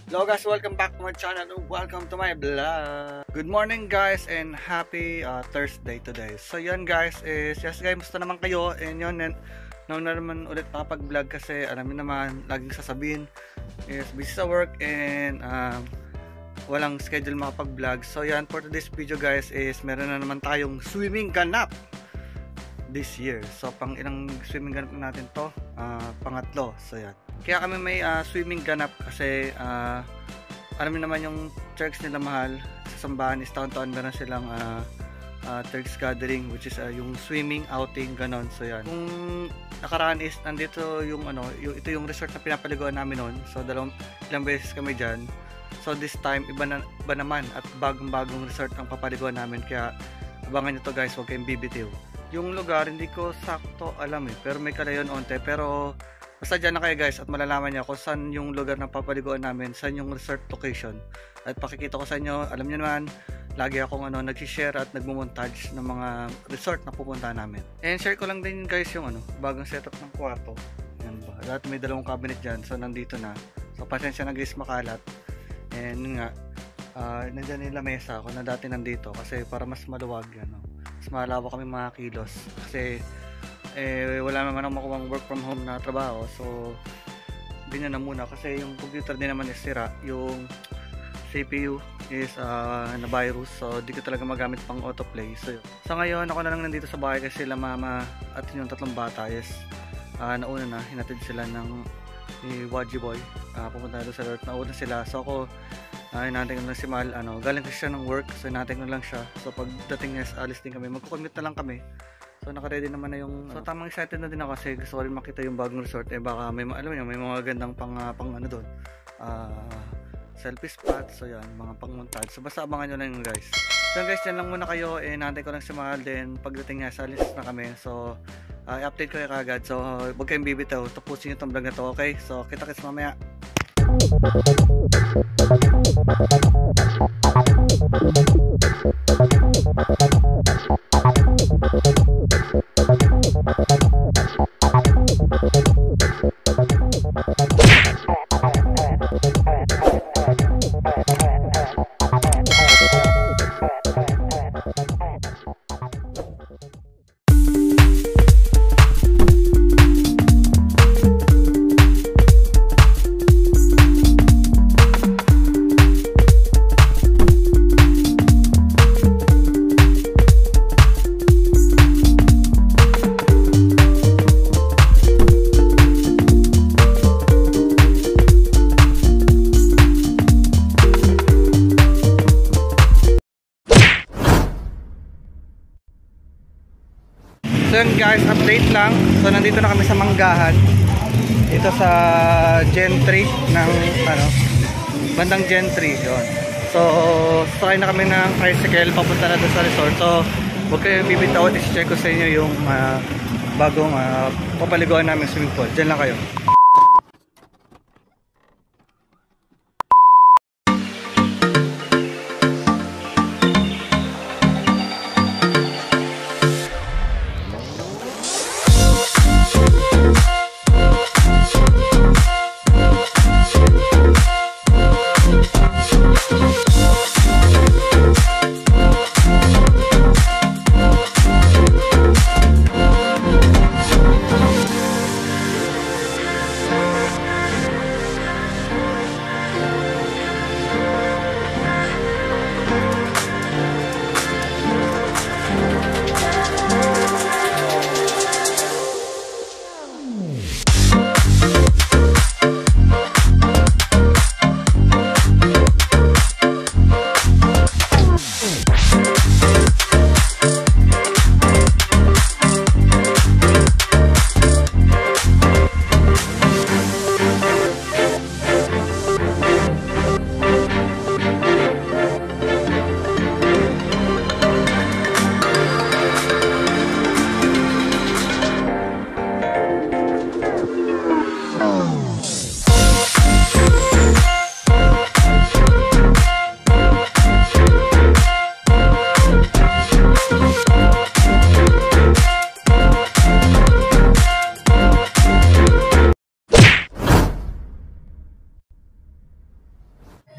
Hello guys, welcome back to my channel and welcome to my vlog. Good morning guys and happy Thursday today. So yan guys is, yes guys, musta naman kayo? And yun, na naman ulit makapag-vlog kasi alam niyo naman, laging sasabihin is busy sa work and walang schedule makapag-vlog. So yan, for today's video guys is meron na naman tayong swimming ganap this year. So pang ilang swimming ganap natin to? Pangatlo. So yan. Kaya kami may swimming ganap kasi alam niyo naman yung church nila mahal sa sambahan is taon-taon meron silang church gathering which is yung swimming outing ganon. So yan. Kung nakaraan is nandito yung ito yung resort na pinapaliguan namin noon. So ilang beses kami diyan. So this time iba naman at bagong resort ang papaliguan namin kaya abangan niyo to guys, huwag kayong bibitiw. Yung lugar hindi ko sakto alam pero may kalayon onte pero basta dyan na kayo guys at malalaman niyo kung saan yung lugar na papaliguan namin, saan yung resort location at pakikita ko sa inyo. Alam niyo naman lagi akong nag-share at nagmo-montage ng mga resort na pupunta namin. And share ko lang din guys yung bagong setup ng kwarto. Yan ba? Dati may dalawang cabinet dyan, so nandito na. So pasensya na guys makalat. And yun nga, nandyan yung lamesa ako na dati nandito kasi para mas maluwag mas malawak kami mga kilos kasi wala naman akong makuha work from home na trabaho, so ganyan na muna kasi yung computer din naman is sira, yung CPU is na virus, so di ko talaga magamit pang autoplay. So ngayon ako na lang nandito sa bahay kasi sila mama at yung tatlong bata is nauna na, hinatid sila ng ni Waji Boy, pupunta doon sa resort, nauna sila. So ako hinatid ko lang si Mal, galing kasi siya ng work, so hinatid ko lang siya. So pagdating niya alis din kami, magkukommute na lang kami. So naka-ready naman na yung so tamang excited na din ako kasi gusto ko rin makita yung bagong resort. Baka may alam niyo may mga gandang pang doon. Selfie spot. So yan, mga pang-montage. So basta abangan niyo lang yun guys. So guys, yan lang muna kayo. Nantay ko lang si Mahal din pagdating niya sa alis na kami. So i-update ko kayo kagad. So huwag kayong bibitaw. Tapusin niyo tong vlog na to, okay? So kita-kits mamaya. So yun guys, update lang. So nandito na kami sa Manggahan. Ito sa Gentry ng bandang Gentry yun. So sakay na kami ng tricycle papunta na doon sa resort. So huwag kayo bibitaw at i-check ko sa inyo yung bagong papaliguan namin swimming pool. Diyan lang kayo.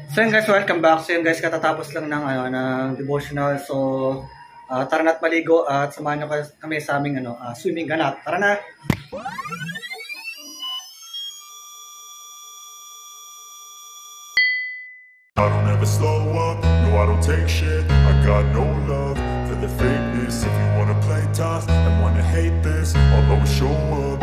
So yun guys, welcome back. So yun guys, katatapos lang ng, ng devotional. So tara na't maligo at samahan nyo kami sa aming swimming ganap. Tara na! I don't ever slow up, no I don't take shit. I got no love for the fakeness. If you wanna play tough and wanna hate this, I'll always show up.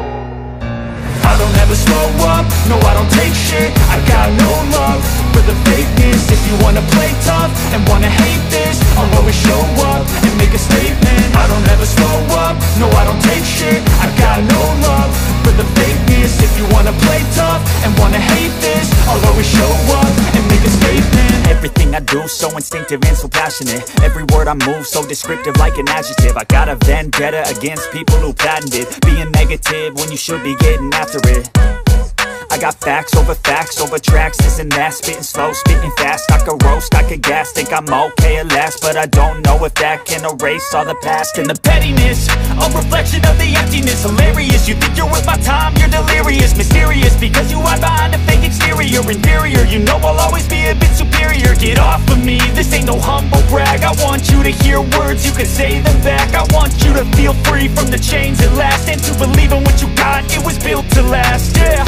I don't ever slow up, no I don't take shit. I got no love for the fakeness. If you wanna play tough and wanna hate this, I'll always show up and make a statement. I don't ever slow up, no I don't take shit. I got no love for the fakeness. If you wanna play tough and wanna hate this, I'll always show up and make a statement. Everything I do so instinctive and so passionate. Every word I move so descriptive like an adjective. I got a vendetta against people who patented being negative when you should be getting after it. I got facts over tracks, this and that. Spitting slow, spitting fast, I could roast, I could gas. Think I'm okay at last, but I don't know if that can erase all the past. And the pettiness, a reflection of the emptiness. Hilarious, you think you're with my time, you're delirious. Mysterious, because you hide behind a fake exterior. Inferior, you know I'll always be a bit superior. Get off of me, this ain't no humble brag. I want you to hear words, you can say them back. I want you to feel free from the chains at last, and to believe in what you got, it was built to last, yeah.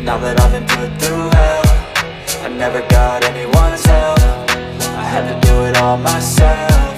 Now that I've been put through hell, I never got anyone's help. I had to do it all myself.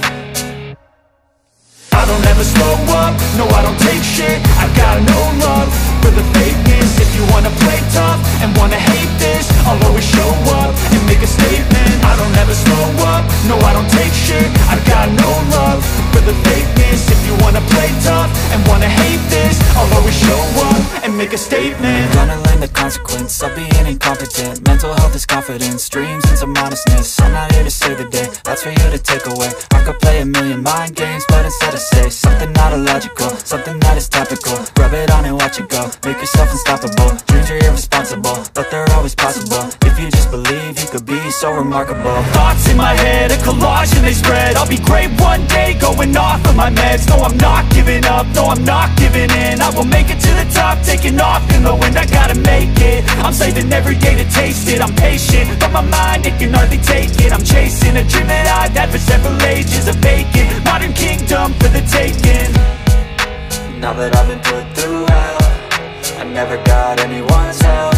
I don't ever slow up, no I don't take shit. I got no love for the fakeness. If you wanna play tough and wanna hate this, I'll always show up and make a statement. I don't ever slow up, no I don't take shit. I got no love for the fakeness. If you wanna play tough and wanna hate this, I'll always show up and make a statement. Gonna learn the consequence of being incompetent. Mental health is confidence, dreams and some honestness. I'm not here to save the day, that's for you to take away. I could play a million mind games, but instead I say something not illogical, something that is topical. Rub it on and watch it go, make yourself unstoppable. Dreams are irresponsible, but they're always possible. If you just believe, you could be so remarkable. Thoughts in my head, a collage and they spread. I'll be great one day, going off of my meds. No, I'm not giving up, no, I'm not giving in. I will make it to the top, taking off in the wind. I gotta make it, I'm saving every day to taste it. I'm patient, but my mind, it can hardly take it. I'm chasing a dream that I've had for several ages. A vacant, modern kingdom for the taking. Now that I've been put through hell, I never got anyone's help.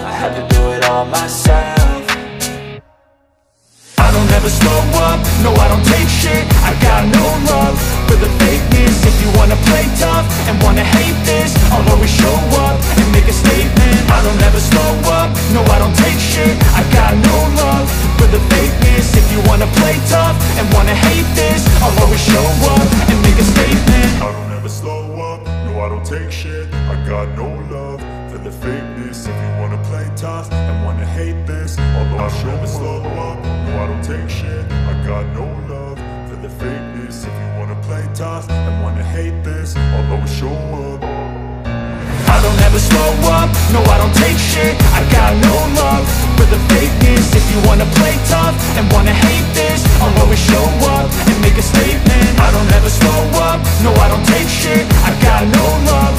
I had to do it all myself. I don't ever slow up, no I don't take shit. I got no love for the fakeness. If you wanna play tough and wanna hate this, I'll always show up and make a statement. I don't ever slow up, no I don't take shit. I got no love for the fakeness. If you wanna play tough and wanna hate this, I'll always show up and make a statement. I don't ever slow up, no I don't take shit. I got no love for the fakeness. If you wanna play tough and wanna hate this, I'll always show up. Slow up, no I don't take shit. I got no love for the fakeness. If you wanna play tough and wanna hate this, I'll always show up. I don't ever slow up, no I don't take shit. I got no love for the fakeness. If you wanna play tough and wanna hate this, I'll always show up and make a statement. I don't ever slow up, no I don't take shit. I got no love.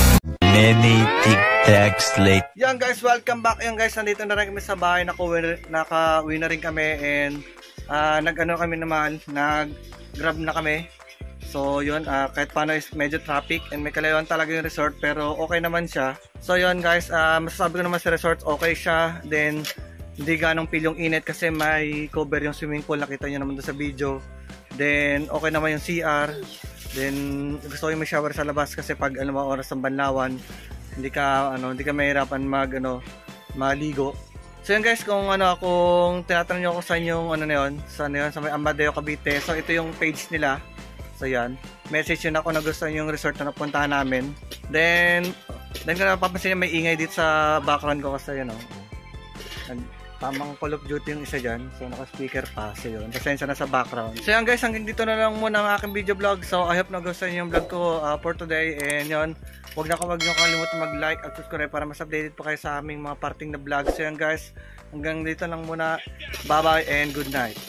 Many tic-tacs late. Yan guys, welcome back. Yan guys, nandito na rin kami sa bahay. Naka-uwi na rin kami. And kami naman, nag-grab na kami. So yun, kahit paano is medyo traffic and may kalayuan talaga yung resort, pero okay naman siya. So yun guys, masasabi ko naman sa resort, okay siya. Then hindi ganong pilyong init kasi may cover yung swimming pool, nakita nyo naman doon sa video. Then okay naman yung CR. Then gusto ko yung may shower sa labas kasi pag oras ng banlawan, hindi ka mahirapan maligo. So yun guys, kung tinatanong niyo ako sa yung sa may Amadeo Cavite. So ito yung page nila. So yan, message yun ako na gusto yung resort na napuntahan namin. Then ko napapansin may ingay dito sa background ko kasi tamang Call of Duty yung isa dyan. So naka-speaker pa. So yun, pasensya na sa background. So yan guys, hanggang dito na lang muna ang aking video vlog. So I hope nagustuhan nyo yung vlog ko for today. And yun, huwag nyo kalimutan mag-like at subscribe para mas updated po kayo sa aming mga parting na vlog. So yan guys, hanggang dito lang muna. Bye bye and good night.